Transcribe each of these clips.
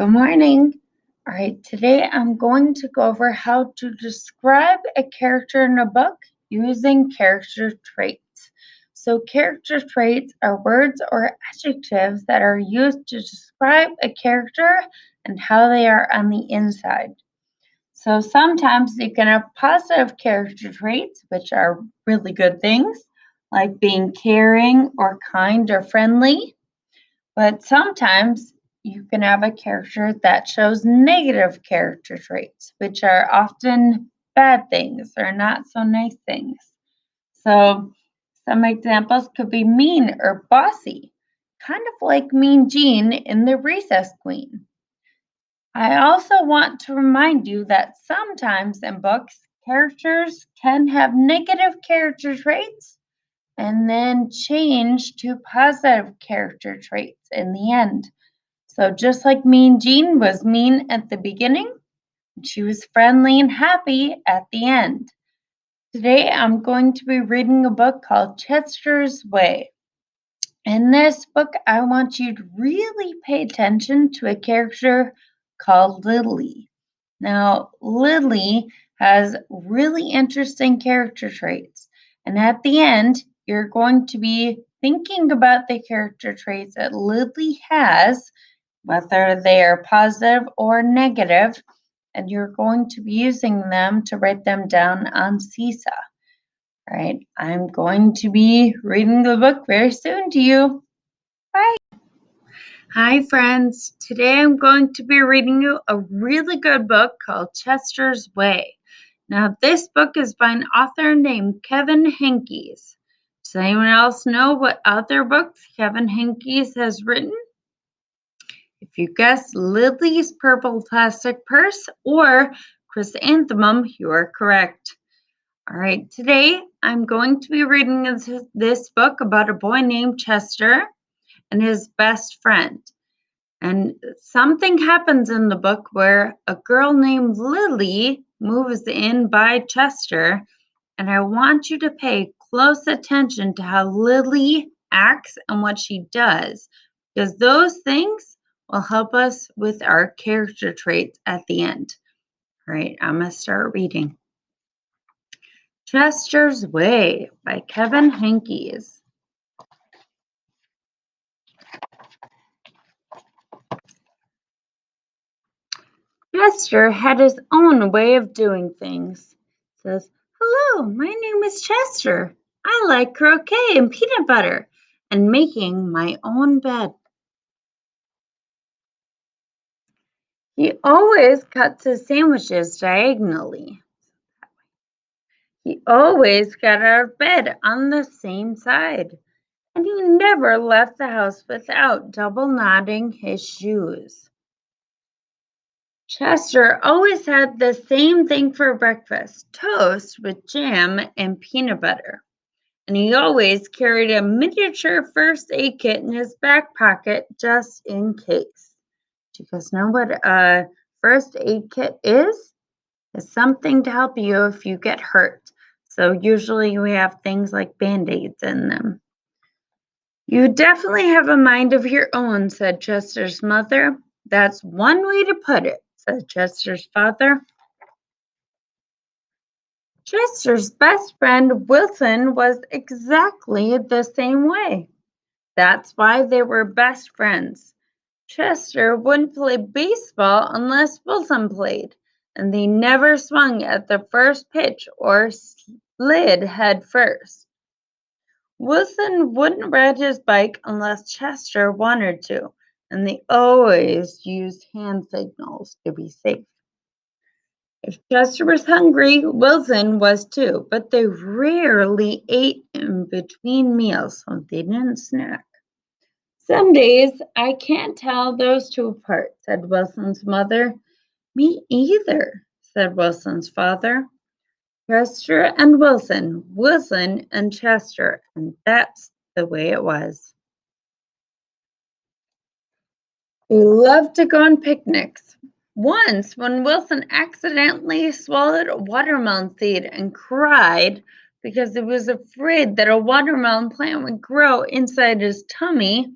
Good morning. All right, today I'm going to go over how to describe a character in a book using character traits. So character traits are words or adjectives that are used to describe a character and how they are on the inside. So sometimes you can have positive character traits, which are really good things, like being caring or kind or friendly. But sometimes you can have a character that shows negative character traits, which are often bad things or not so nice things. So some examples could be mean or bossy, kind of like Mean Jean in The Recess Queen. I also want to remind you that sometimes in books, characters can have negative character traits and then change to positive character traits in the end. So just like Mean Jean was mean at the beginning, she was friendly and happy at the end. Today I'm going to be reading a book called Chester's Way. In this book, I want you to really pay attention to a character called Lily. Now, Lily has really interesting character traits, and at the end, you're going to be thinking about the character traits that Lily has, whether they are positive or negative, and you're going to be using them to write them down on Seesaw. All right, I'm going to be reading the book very soon to you. Bye. Hi, friends. Today I'm going to be reading you a really good book called Chester's Way. Now, this book is by an author named Kevin Henkes. Does anyone else know what other books Kevin Henkes has written? If you guess Lily's Purple Plastic Purse or Chrysanthemum, you are correct. All right, today I'm going to be reading this book about a boy named Chester and his best friend. And something happens in the book where a girl named Lily moves in by Chester, and I want you to pay close attention to how Lily acts and what she does, because those things will help us with our character traits at the end. All right, I'm going to start reading. Chester's Way by Kevin Henkes. Chester had his own way of doing things. Says, "Hello, my name is Chester. I like croquet and peanut butter and making my own bed." He always cuts his sandwiches diagonally. He always got out of bed on the same side. And he never left the house without double knotting his shoes. Chester always had the same thing for breakfast, toast with jam and peanut butter. And he always carried a miniature first aid kit in his back pocket just in case. Do you guys know what a first aid kit is? It's something to help you if you get hurt. So usually we have things like Band-Aids in them. "You definitely have a mind of your own," said Chester's mother. "That's one way to put it," said Chester's father. Chester's best friend Wilson was exactly the same way. That's why they were best friends. Chester wouldn't play baseball unless Wilson played, and they never swung at the first pitch or slid head first. Wilson wouldn't ride his bike unless Chester wanted to, and they always used hand signals to be safe. If Chester was hungry, Wilson was too, but they rarely ate in between meals, so they didn't snack. "Some days I can't tell those two apart," said Wilson's mother. "Me either," said Wilson's father. Chester and Wilson, Wilson and Chester, and that's the way it was. They loved to go on picnics. Once, when Wilson accidentally swallowed a watermelon seed and cried because he was afraid that a watermelon plant would grow inside his tummy,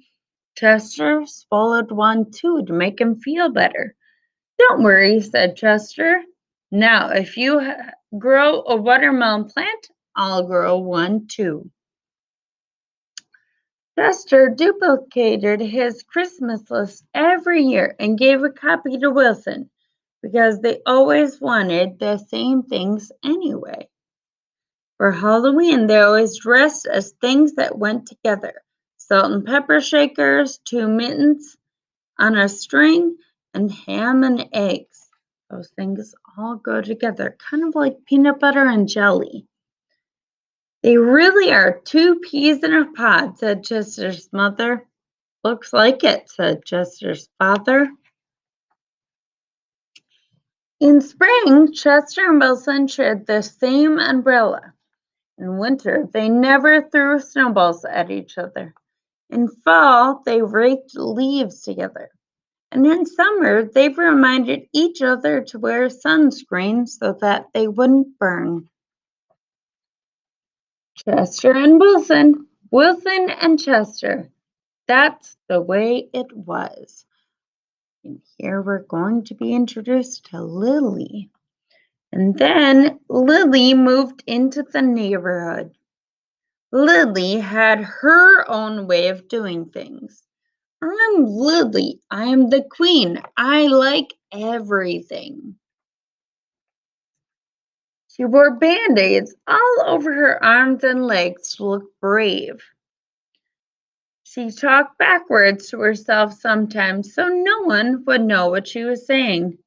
Chester swallowed one too to make him feel better. Don't worry, said Chester. Now, if you grow a watermelon plant, I'll grow one too. Chester duplicated his Christmas list every year and gave a copy to Wilson because they always wanted the same things anyway. For Halloween, they always dressed as things that went together. Salt and pepper shakers, 2 mittens on a string, and ham and eggs. Those things all go together, kind of like peanut butter and jelly. They really are 2 peas in a pod, said Chester's mother. Looks like it, said Chester's father. In spring, Chester and Wilson shared the same umbrella. In winter, they never threw snowballs at each other. In fall, they raked leaves together. And in summer, they reminded each other to wear sunscreen so that they wouldn't burn. Chester and Wilson, Wilson and Chester. That's the way it was. And here we're going to be introduced to Lily. And then Lily moved into the neighborhood. Lily had her own way of doing things. I'm Lily. I'm the queen. I like everything. She wore band-aids all over her arms and legs to look brave. She talked backwards to herself sometimes so no one would know what she was saying.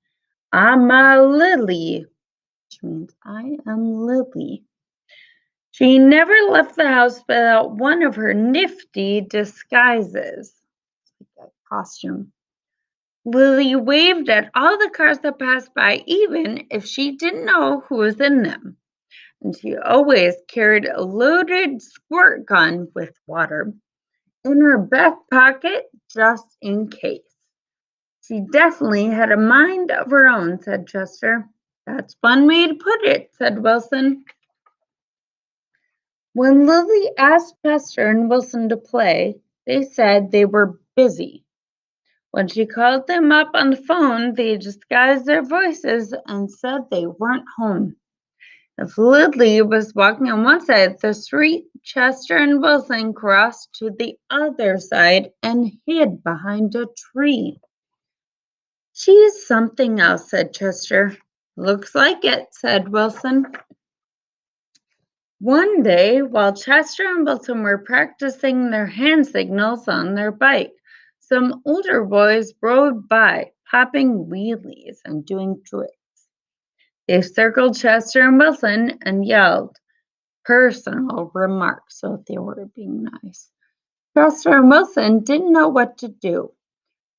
I'm a Lily, which means I am Lily. She never left the house without one of her nifty disguises, like a costume. Lily waved at all the cars that passed by, even if she didn't know who was in them. And she always carried a loaded squirt gun with water in her back pocket just in case. She definitely had a mind of her own, said Chester. That's one way to put it, said Wilson. When Lily asked Chester and Wilson to play, they said they were busy. When she called them up on the phone, they disguised their voices and said they weren't home. If Lily was walking on one side of the street, Chester and Wilson crossed to the other side and hid behind a tree. She's something else, said Chester. Looks like it, said Wilson. One day, while Chester and Wilson were practicing their hand signals on their bike, some older boys rode by, popping wheelies and doing tricks. They circled Chester and Wilson and yelled personal remarks, so they were being nice. Chester and Wilson didn't know what to do.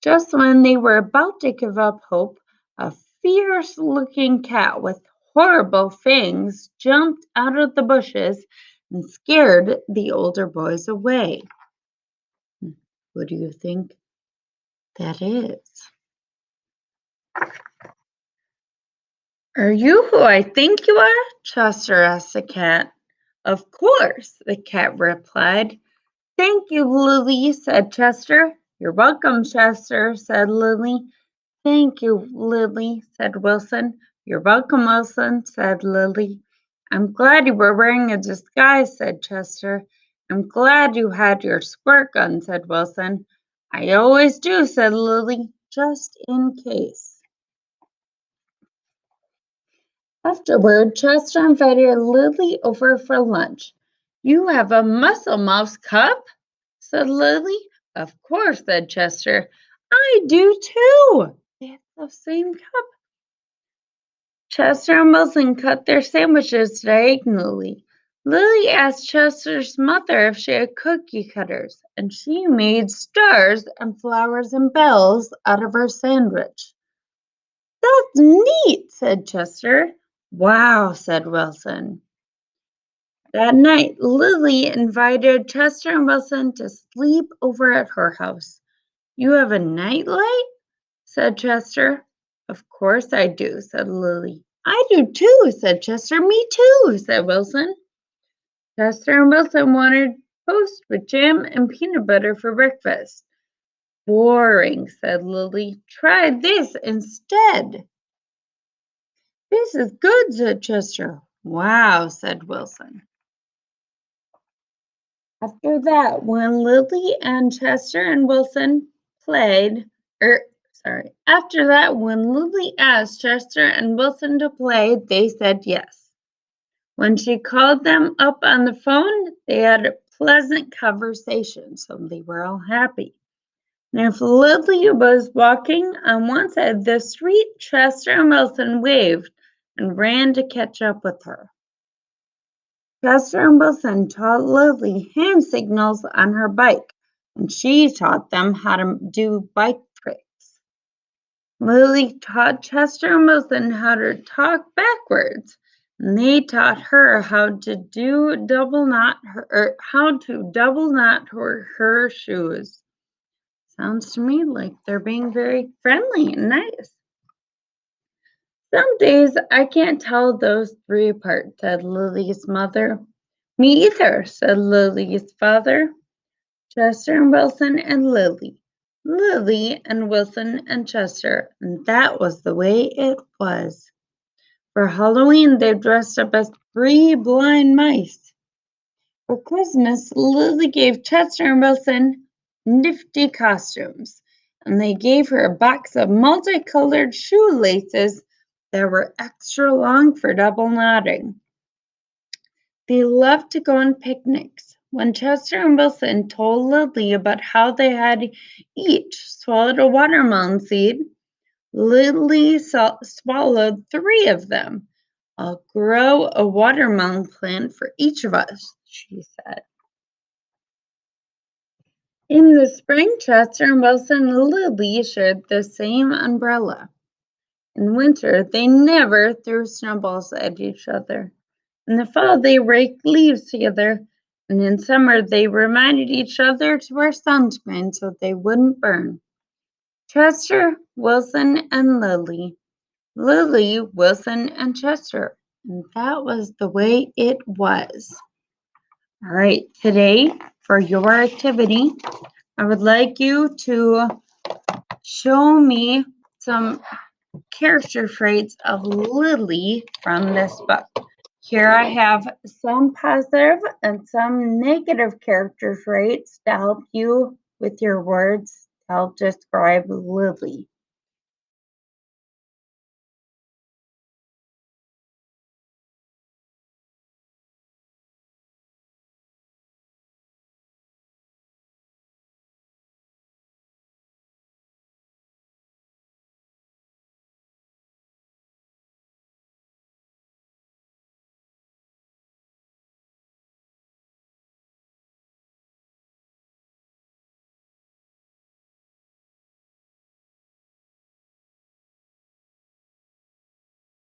Just when they were about to give up hope, a fierce-looking cat with horrible fangs jumped out of the bushes and scared the older boys away. Who do you think that is? Are you who I think you are? Chester asked the cat. Of course, the cat replied. Thank you, Lily, said Chester. You're welcome, Chester, said Lily. Thank you, Lily, said Wilson. You're welcome, Wilson, said Lily. I'm glad you were wearing a disguise, said Chester. I'm glad you had your squirt gun, said Wilson. I always do, said Lily, just in case. Afterward, Chester invited Lily over for lunch. You have a Muscle Mouse cup? Said Lily. Of course, said Chester. I do too. They have the same cup. Chester and Wilson cut their sandwiches diagonally. Lily asked Chester's mother if she had cookie cutters, and she made stars and flowers and bells out of her sandwich. That's neat, said Chester. Wow, said Wilson. That night, Lily invited Chester and Wilson to sleep over at her house. You have a nightlight? Said Chester. Of course I do, said Lily. I do too, said Chester. Me too, said Wilson. Chester and Wilson wanted toast with jam and peanut butter for breakfast. Boring, said Lily. Try this instead. This is good, said Chester. Wow, said Wilson. After that, when Lily and Chester and Wilson played, after that, when Lily asked Chester and Wilson to play, they said yes. When she called them up on the phone, they had a pleasant conversation, so they were all happy. And if Lily was walking on one side of the street, Chester and Wilson waved and ran to catch up with her. Chester and Wilson taught Lily hand signals on her bike, and she taught them how to do bike tricks. Lily taught Chester and Wilson how to talk backwards, and they taught her how to double knot her shoes. Sounds to me like they're being very friendly and nice. Some days I can't tell those three apart, said Lily's mother. Me either, said Lily's father. Chester and Wilson and Lily. Lily and Wilson and Chester, and that was the way it was. For Halloween, they dressed up as three blind mice. For Christmas, Lily gave Chester and Wilson nifty costumes, and they gave her a box of multicolored shoelaces that were extra long for double knotting. They loved to go on picnics. When Chester and Wilson told Lily about how they had each swallowed a watermelon seed, Lily swallowed 3 of them. I'll grow a watermelon plant for each of us, she said. In the spring, Chester and Wilson and Lily shared the same umbrella. In winter, they never threw snowballs at each other. In the fall, they raked leaves together, and in summer, they reminded each other to wear sunscreen so they wouldn't burn. Chester, Wilson, and Lily. Lily, Wilson, and Chester. And that was the way it was. All right, today for your activity, I would like you to show me some character traits of Lily from this book. Here I have some positive and some negative character traits to help you with your words to help describe Lily.